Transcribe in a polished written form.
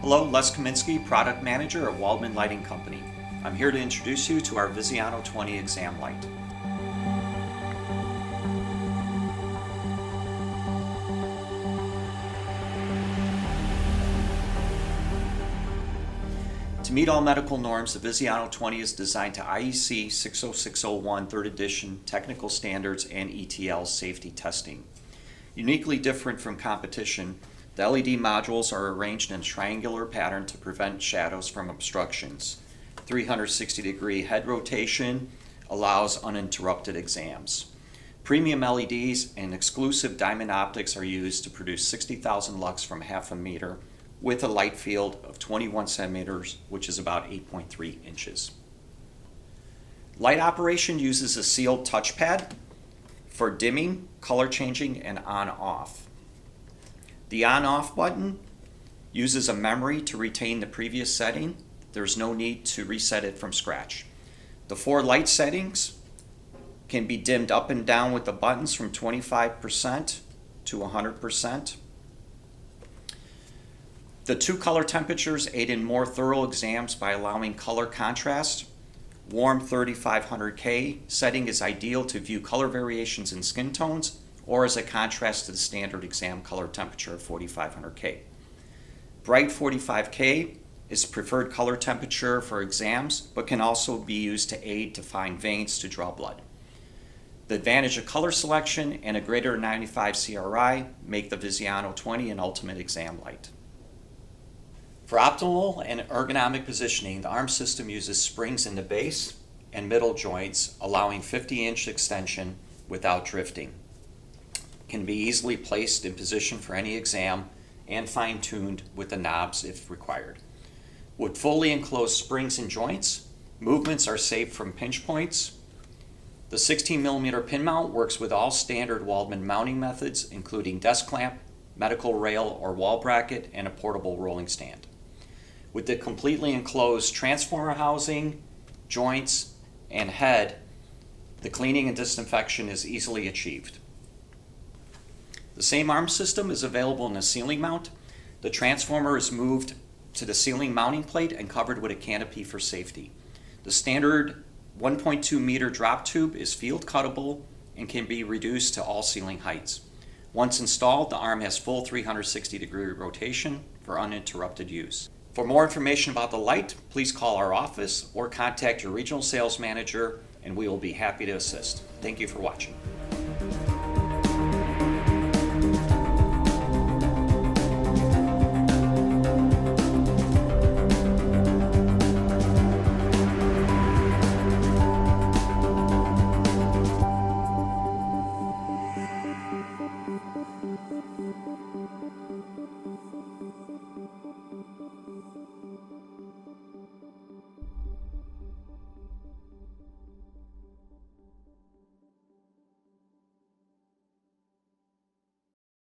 Hello, Les Kaminski, Product Manager at Waldmann Lighting Company. I'm here to introduce you to our VISIANO 20 exam light. To meet all medical norms, the VISIANO 20 is designed to IEC 60601 3rd edition technical standards and ETL safety testing. Uniquely different from competition, the LED modules are arranged in a triangular pattern to prevent shadows from obstructions. 360-degree head rotation allows uninterrupted exams. Premium LEDs and exclusive diamond optics are used to produce 60,000 lux from half a meter with a light field of 21 centimeters, which is about 8.3 inches. Light operation uses a sealed touchpad for dimming, color changing, and on-off. The on-off button uses a memory to retain the previous setting. There's no need to reset it from scratch. The 4 light settings can be dimmed up and down with the buttons from 25% to 100%. The 2 color temperatures aid in more thorough exams by allowing color contrast. Warm 3500K setting is ideal to view color variations in skin tones or as a contrast to the standard exam color temperature of 4500K. Bright 45K is preferred color temperature for exams, but can also be used to aid to find veins to draw blood. The advantage of color selection and a greater than 95 CRI make the VISIANO 20 an ultimate exam light. For optimal and ergonomic positioning, the arm system uses springs in the base and middle joints, allowing 50-inch extension without drifting. Can be easily placed in position for any exam and fine-tuned with the knobs if required. With fully enclosed springs and joints, movements are safe from pinch points. The 16mm pin mount works with all standard Waldmann mounting methods, including desk clamp, medical rail or wall bracket, and a portable rolling stand. With the completely enclosed transformer housing, joints, and head, the cleaning and disinfection is easily achieved. The same arm system is available in a ceiling mount. The transformer is moved to the ceiling mounting plate and covered with a canopy for safety. The standard 1.2 meter drop tube is field cuttable and can be reduced to all ceiling heights. Once installed, the arm has full 360-degree rotation for uninterrupted use. For more information about the light, please call our office or contact your regional sales manager and we will be happy to assist. Thank you for watching.